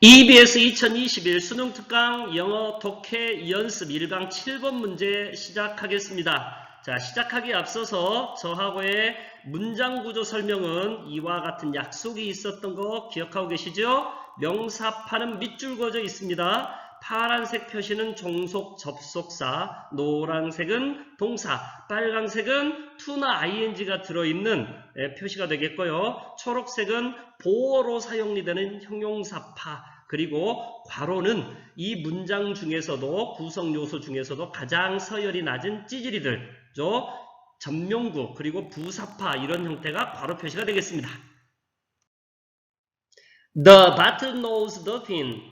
EBS 2021 수능 특강 영어 독해 연습 1강 7번 문제 시작하겠습니다. 자, 시작하기에 앞서서 저하고의 문장 구조 설명은 이와 같은 약속이 있었던 거 기억하고 계시죠? 명사판은 밑줄 그어져 있습니다. 파란색 표시는 종속 접속사, 노란색은 동사, 빨간색은 to나 ing가 들어있는 표시가 되겠고요. 초록색은 보어로 사용이 되는 형용사파, 그리고 괄호는 이 문장 중에서도 구성 요소 중에서도 가장 서열이 낮은 찌질이들, 전명구, 그리고 부사파 이런 형태가 괄호 표시가 되겠습니다. The bottlenose dolphin,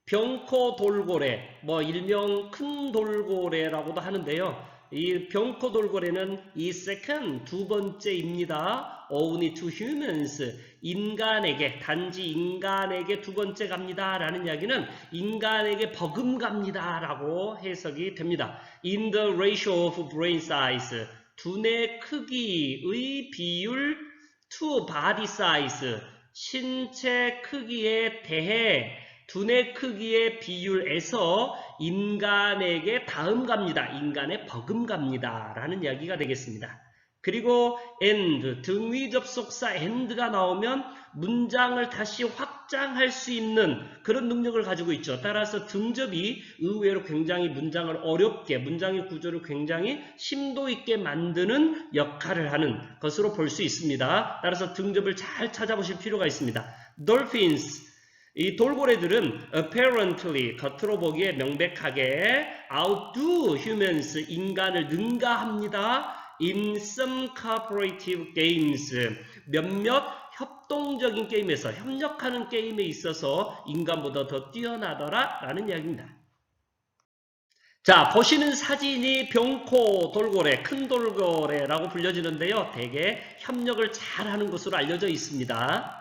병코 돌고래, 일명 큰 돌고래라고도 하는데요. 이 병코 돌고래는 이 second, 두 번째입니다. only to humans, 인간에게, 단지 인간에게 두 번째 갑니다 라는 이야기는 인간에게 버금갑니다 라고 해석이 됩니다. In the ratio of brain size, 두뇌 크기의 비율 to body size, 신체 크기에 대해 두뇌 크기의 비율에서 인간에게 다음 갑니다. 인간에 버금갑니다 라는 이야기가 되겠습니다. 그리고 and, 등위 접속사 and가 나오면 문장을 다시 확장할 수 있는 그런 능력을 가지고 있죠. 따라서 등접이 의외로 굉장히 문장을 어렵게, 문장의 구조를 굉장히 심도 있게 만드는 역할을 하는 것으로 볼 수 있습니다. 따라서 등접을 잘 찾아보실 필요가 있습니다. Dolphins, 이 돌고래들은 apparently, 겉으로 보기에 명백하게 outdo humans, 인간을 능가합니다. in some cooperative games, 몇몇 협동적인 게임에서, 협력하는 게임에 있어서 인간보다 더 뛰어나더라 라는 이야기입니다. 자, 보시는 사진이 병코 돌고래, 큰 돌고래라고 불려지는데요. 대개 협력을 잘하는 것으로 알려져 있습니다.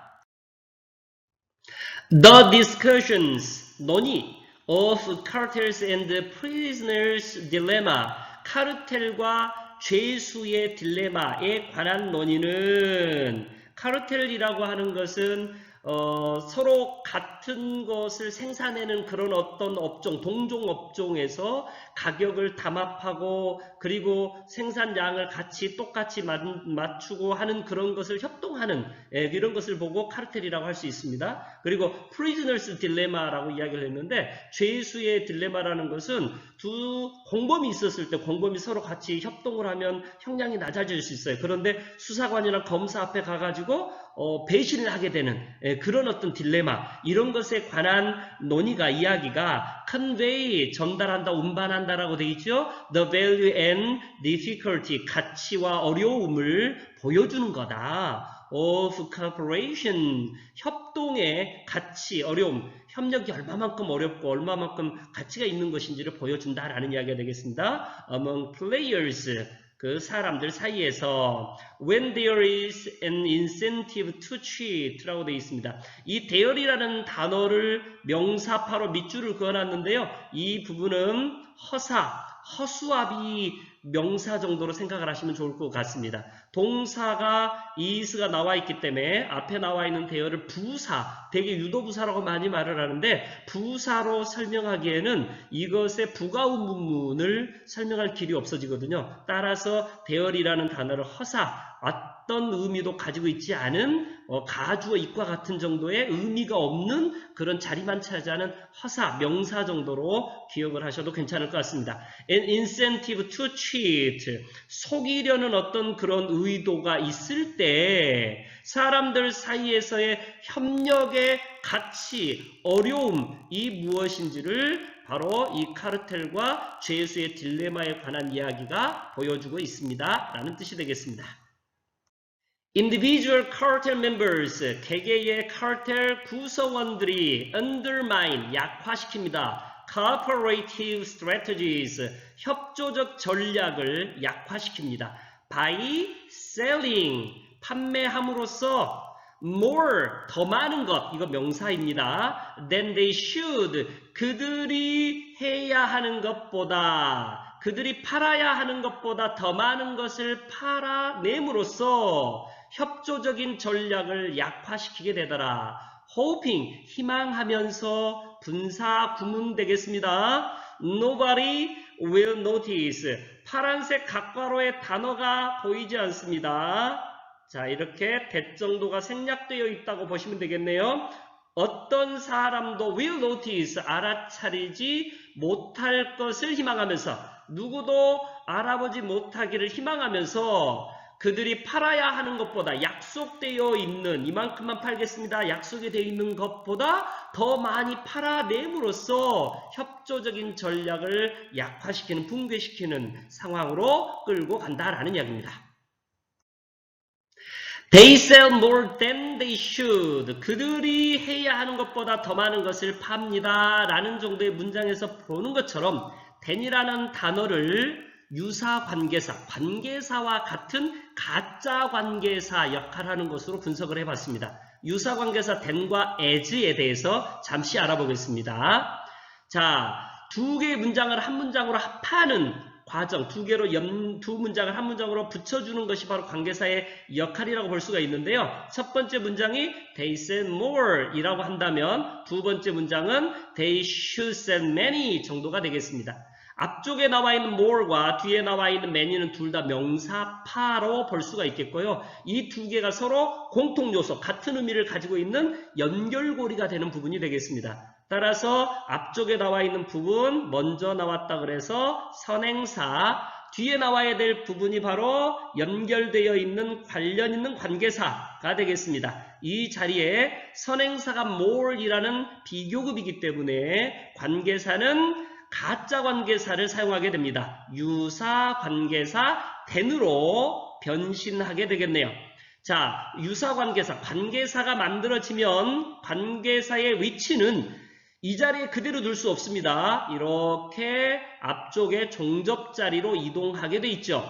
The discussions, 논의 of cartels and prisoners dilemma, 카르텔과 죄수의 딜레마에 관한 논의는, 카르텔이라고 하는 것은 서로 같은 것을 생산해내는 그런 어떤 업종, 동종 업종에서 가격을 담합하고 그리고 생산량을 같이 똑같이 맞추고 하는 그런 것을 협동하는 이런 것을 보고 카르텔이라고 할 수 있습니다. 그리고 prisoners dilemma라고 이야기를 했는데, 죄수의 딜레마라는 것은 두 공범이 있었을 때 공범이 서로 같이 협동을 하면 형량이 낮아질 수 있어요. 그런데 수사관이나 검사 앞에 가가지고 배신을 하게 되는 그런 어떤 딜레마, 이런 것에 관한 논의가, 이야기가 convey, 전달한다, 운반한다라고 되어 있죠. The value and difficulty, 가치와 어려움을 보여주는 거다. of cooperation, 협동의 가치, 어려움, 협력이 얼마만큼 어렵고 얼마만큼 가치가 있는 것인지를 보여준다라는 이야기가 되겠습니다. Among players, 그 사람들 사이에서 when there is an incentive to cheat 라고 되어 있습니다. 이 there이라는 단어를 명사파로 밑줄을 그어놨는데요. 이 부분은 허수아비 명사 정도로 생각을 하시면 좋을 것 같습니다. 동사가 is가 나와 있기 때문에 앞에 나와 있는 대어를 부사, 되게 유도부사라고 많이 말을 하는데, 부사로 설명하기에는 이것의 부가의문문을 설명할 길이 없어지거든요. 따라서 대어이라는 단어를 어떤 의미도 가지고 있지 않은 가주어 입과 같은 정도의 의미가 없는 그런 자리만 차지하는 허사, 명사 정도로 기억을 하셔도 괜찮을 것 같습니다. An incentive to cheat, 속이려는 어떤 그런 의도가 있을 때 사람들 사이에서의 협력의 가치, 어려움이 무엇인지를 바로 이 카르텔과 죄수의 딜레마에 관한 이야기가 보여주고 있습니다 라는 뜻이 되겠습니다. Individual cartel members, 개개의 카르텔 구성원들이 undermine, 약화시킵니다. cooperative strategies, 협조적 전략을 약화시킵니다. by selling, 판매함으로써 more, 더 많은 것, 이거 명사입니다. than they should, 그들이 해야 하는 것보다, 그들이 팔아야 하는 것보다 더 많은 것을 팔아냄으로써 협조적인 전략을 약화시키게 되더라. hoping, 희망하면서 분사 구문 되겠습니다. Nobody will notice. 파란색 각괄호의 단어가 보이지 않습니다. 자, 이렇게 대정도가 생략되어 있다고 보시면 되겠네요. 어떤 사람도 will notice, 알아차리지 못할 것을 희망하면서, 누구도 알아보지 못하기를 희망하면서 그들이 팔아야 하는 것보다 약속되어 있는, 이만큼만 팔겠습니다, 약속이 되어 있는 것보다 더 많이 팔아냄으로써 협조적인 전략을 약화시키는, 붕괴시키는 상황으로 끌고 간다라는 이야기입니다. They sell more than they should. 그들이 해야 하는 것보다 더 많은 것을 팝니다. 라는 정도의 문장에서 보는 것처럼 than이라는 단어를 유사 관계사, 관계사와 같은 가짜 관계사 역할하는 것으로 분석을 해봤습니다. 유사 관계사 than과 as에 대해서 잠시 알아보겠습니다. 자, 두 개의 문장을 한 문장으로 합하는 과정, 두 문장을 한 문장으로 붙여주는 것이 바로 관계사의 역할이라고 볼 수가 있는데요. 첫 번째 문장이 they said more 이라고 한다면 두 번째 문장은 they should said many 정도가 되겠습니다. 앞쪽에 나와 있는 more과 뒤에 나와 있는 many는 둘 다 명사파로 볼 수가 있겠고요. 이 두 개가 서로 공통 요소, 같은 의미를 가지고 있는 연결고리가 되는 부분이 되겠습니다. 따라서 앞쪽에 나와 있는 부분 먼저 나왔다 그래서 선행사, 뒤에 나와야 될 부분이 바로 연결되어 있는 관련 있는 관계사가 되겠습니다. 이 자리에 선행사가 more이라는 비교급이기 때문에 관계사는 가짜 관계사를 사용하게 됩니다. 유사 관계사 than으로 변신하게 되겠네요. 자, 유사 관계사, 관계사가 만들어지면 관계사의 위치는 이 자리에 그대로 둘 수 없습니다. 이렇게 앞쪽에 종접 자리로 이동하게 돼 있죠.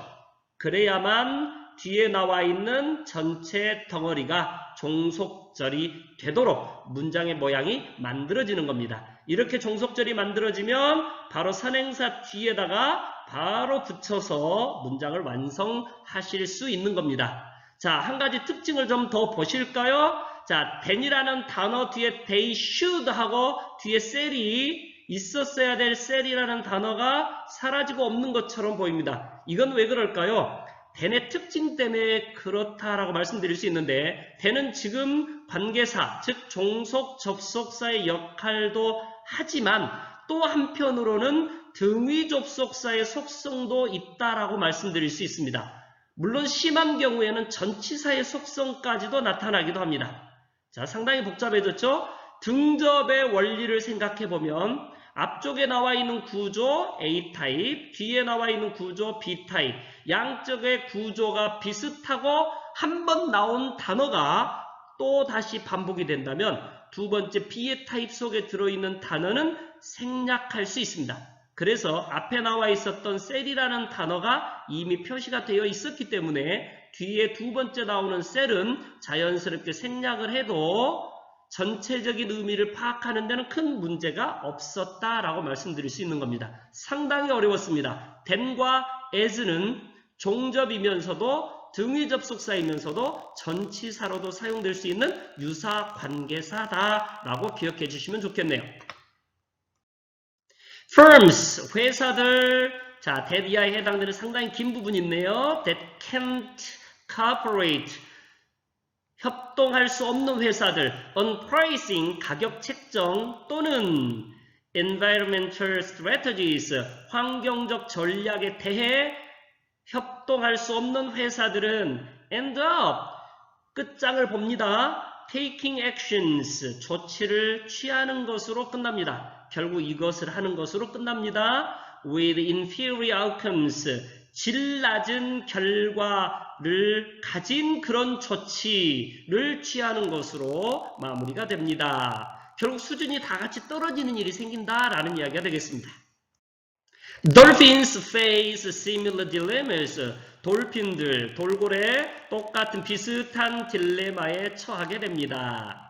그래야만 뒤에 나와 있는 전체 덩어리가 종속절이 되도록 문장의 모양이 만들어지는 겁니다. 이렇게 종속절이 만들어지면 바로 선행사 뒤에다가 바로 붙여서 문장을 완성하실 수 있는 겁니다. 자, 한 가지 특징을 좀 더 보실까요? 자, than이라는 단어 뒤에 they should 하고 뒤에 sell이 있었어야 될 sell이라는 단어가 사라지고 없는 것처럼 보입니다. 이건 왜 그럴까요? than의 특징 때문에 그렇다라고 말씀드릴 수 있는데 than은 지금 관계사, 즉 종속 접속사의 역할도 하지만 또 한편으로는 등위 접속사의 속성도 있다라고 말씀드릴 수 있습니다. 물론 심한 경우에는 전치사의 속성까지도 나타나기도 합니다. 자, 상당히 복잡해졌죠? 등접의 원리를 생각해보면 앞쪽에 나와 있는 구조 A타입, 뒤에 나와 있는 구조 B타입, 양쪽의 구조가 비슷하고 한 번 나온 단어가 또 다시 반복이 된다면 두 번째 B의 타입 속에 들어있는 단어는 생략할 수 있습니다. 그래서 앞에 나와 있었던 셀이라는 단어가 이미 표시가 되어 있었기 때문에 뒤에 두 번째 나오는 셀은 자연스럽게 생략을 해도 전체적인 의미를 파악하는 데는 큰 문제가 없었다라고 말씀드릴 수 있는 겁니다. 상당히 어려웠습니다. than과 as는 종접이면서도 등위 접속사이면서도 전치사로도 사용될 수 있는 유사 관계사다라고 기억해 주시면 좋겠네요. firms, 회사들. 자, that 이하에 해당되는 상당히 긴 부분이 있네요. that can't cooperate, 협동할 수 없는 회사들. on pricing, 가격 책정 또는 environmental strategies, 환경적 전략에 대해 협동할 수 없는 회사들은 end up, 끝장을 봅니다. taking actions, 조치를 취하는 것으로 끝납니다. 결국 이것을 하는 것으로 끝납니다. with inferior outcomes, 질 낮은 결과를 가진 그런 조치를 취하는 것으로 마무리가 됩니다. 결국 수준이 다 같이 떨어지는 일이 생긴다라는 이야기가 되겠습니다. Dolphins face similar dilemmas. 돌핀들, 돌고래 똑같은 비슷한 딜레마에 처하게 됩니다.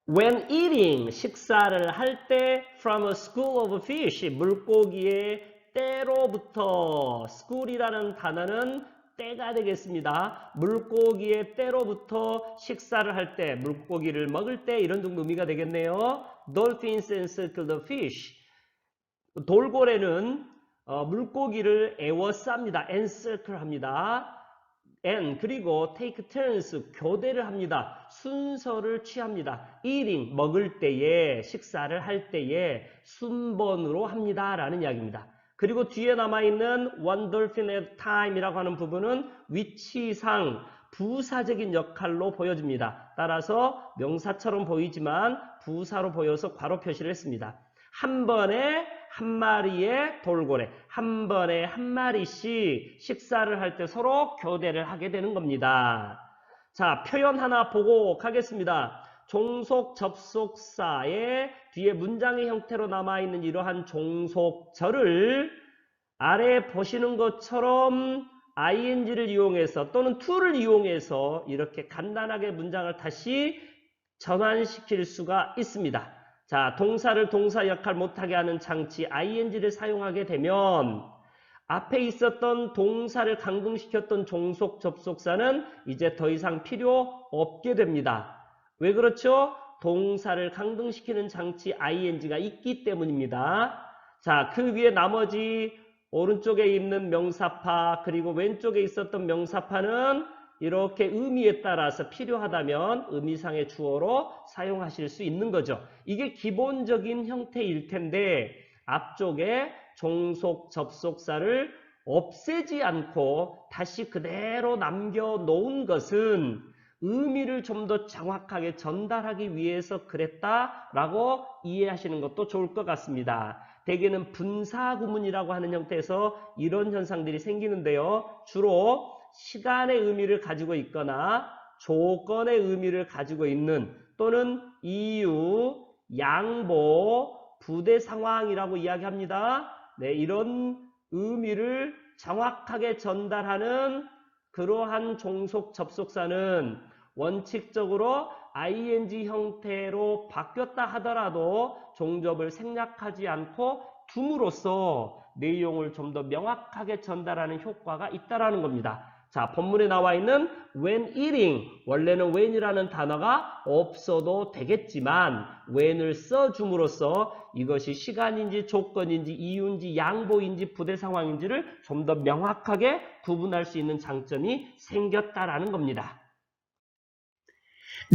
When eating, 식사를 할 때 from a school of fish, 물고기의 때로부터 school이라는 단어는 때가 되겠습니다. 물고기의 때로부터 식사를 할 때, 물고기를 먹을 때 이런 정도 의미가 되겠네요. Dolphins encircle the fish. 돌고래는 물고기를 에워쌉니다. encircle 합니다. and 그리고 take turns 교대를 합니다. 순서를 취합니다. eating 먹을 때에 식사를 할 때에 순번으로 합니다. 라는 이야기입니다. 그리고 뒤에 남아있는 one dolphin at a time 이라고 하는 부분은 위치상 부사적인 역할로 보여집니다. 따라서 명사처럼 보이지만 부사로 보여서 괄호 표시를 했습니다. 한 번에 한 마리의 돌고래, 한 번에 한 마리씩 식사를 할 때 서로 교대를 하게 되는 겁니다. 자, 표현 하나 보고 가겠습니다. 종속 접속사의 뒤에 문장의 형태로 남아있는 이러한 종속절을 아래 보시는 것처럼 ing를 이용해서 또는 to를 이용해서 이렇게 간단하게 문장을 다시 전환시킬 수가 있습니다. 자, 동사를 동사 역할 못하게 하는 장치 ing를 사용하게 되면 앞에 있었던 동사를 강등시켰던 종속 접속사는 이제 더 이상 필요 없게 됩니다. 왜 그렇죠? 동사를 강등시키는 장치 ing가 있기 때문입니다. 자, 그 위에 나머지 오른쪽에 있는 명사파 그리고 왼쪽에 있었던 명사파는 이렇게 의미에 따라서 필요하다면 의미상의 주어로 사용하실 수 있는 거죠. 이게 기본적인 형태일 텐데 앞쪽에 종속 접속사를 없애지 않고 다시 그대로 남겨놓은 것은 의미를 좀 더 정확하게 전달하기 위해서 그랬다라고 이해하시는 것도 좋을 것 같습니다. 대개는 분사구문이라고 하는 형태에서 이런 현상들이 생기는데요. 주로 시간의 의미를 가지고 있거나 조건의 의미를 가지고 있는 또는 이유, 양보, 부대 상황이라고 이야기합니다. 네, 이런 의미를 정확하게 전달하는 그러한 종속 접속사는 원칙적으로 ing 형태로 바뀌었다 하더라도 종접을 생략하지 않고 둠으로써 내용을 좀 더 명확하게 전달하는 효과가 있다라는 겁니다. 자, 본문에 나와 있는 when eating, 원래는 when이라는 단어가 없어도 되겠지만 when을 써줌으로써 이것이 시간인지 조건인지 이유인지 양보인지 부대 상황인지를 좀 더 명확하게 구분할 수 있는 장점이 생겼다라는 겁니다.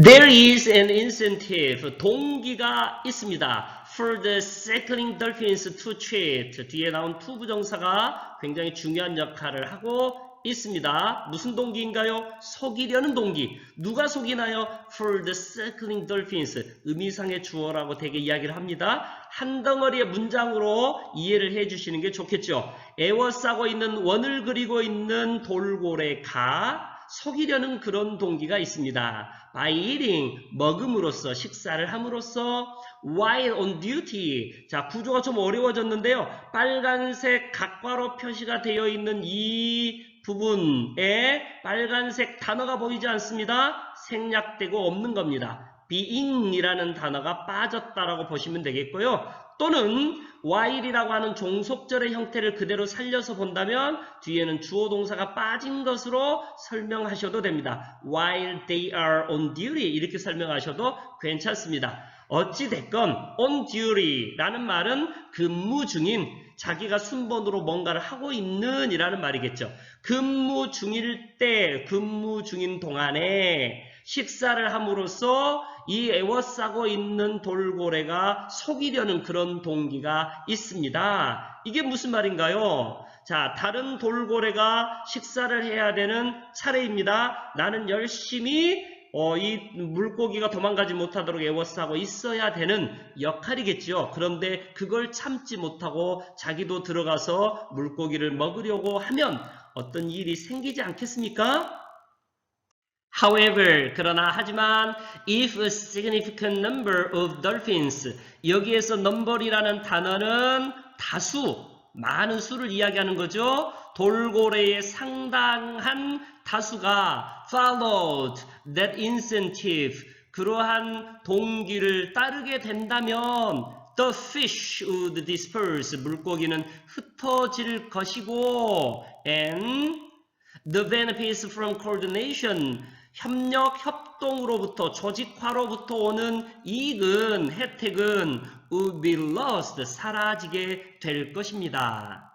There is an incentive, 동기가 있습니다. For the circling dolphins to treat, 뒤에 나온 to 부정사가 굉장히 중요한 역할을 하고 있습니다. 무슨 동기인가요? 속이려는 동기. 누가 속이나요? For the circling dolphins, 의미상의 주어라고 되게 이야기를 합니다. 한 덩어리의 문장으로 이해를 해주시는 게 좋겠죠. 에워싸고 있는 원을 그리고 있는 돌고래가 속이려는 그런 동기가 있습니다. By eating, 먹음으로써, 식사를 함으로써, while on duty. 자, 구조가 좀 어려워졌는데요. 빨간색 각괄호 표시가 되어 있는 이 부분에 빨간색 단어가 보이지 않습니다. 생략되고 없는 겁니다. being이라는 단어가 빠졌다라고 보시면 되겠고요. 또는 while이라고 하는 종속절의 형태를 그대로 살려서 본다면 뒤에는 주어 동사가 빠진 것으로 설명하셔도 됩니다. While they are on duty 이렇게 설명하셔도 괜찮습니다. 어찌됐건 on duty라는 말은 근무 중인 자기가 순번으로 뭔가를 하고 있는 이라는 말이겠죠. 근무 중일 때 근무 중인 동안에 식사를 함으로써 이 에워싸고 있는 돌고래가 속이려는 그런 동기가 있습니다. 이게 무슨 말인가요? 자, 다른 돌고래가 식사를 해야 되는 차례입니다. 나는 열심히 이 물고기가 도망가지 못하도록 에워싸고 있어야 되는 역할이겠죠. 그런데 그걸 참지 못하고 자기도 들어가서 물고기를 먹으려고 하면 어떤 일이 생기지 않겠습니까? However, 그러나 하지만 if a significant number of dolphins, 여기에서 number이라는 단어는 다수, 많은 수를 이야기하는 거죠. 돌고래의 상당한 다수가 followed that incentive, 그러한 동기를 따르게 된다면 the fish would disperse, 물고기는 흩어질 것이고 and The benefits from coordination, 협력, 협동으로부터, 조직화로부터 오는 이익은, 혜택은 would be lost, 사라지게 될 것입니다.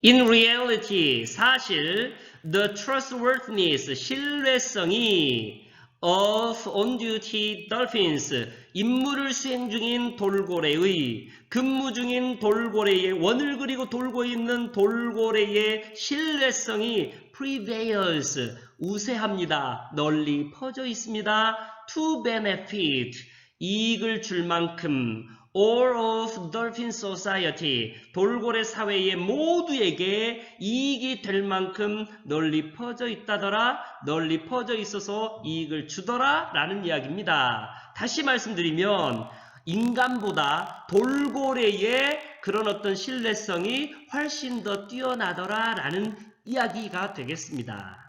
In reality, 사실 the trustworthiness, 신뢰성이 of on-duty dolphins, 임무를 수행 중인 돌고래의, 근무 중인 돌고래의, 원을 그리고 돌고 있는 돌고래의 신뢰성이 prevails, 우세합니다. 널리 퍼져 있습니다. To benefit, 이익을 줄 만큼 all of dolphin society, 돌고래 사회의 모두에게 이익이 될 만큼 널리 퍼져 있다더라, 널리 퍼져 있어서 이익을 주더라 라는 이야기입니다. 다시 말씀드리면 인간보다 돌고래의 그런 어떤 신뢰성이 훨씬 더 뛰어나더라 라는 이야기가 되겠습니다.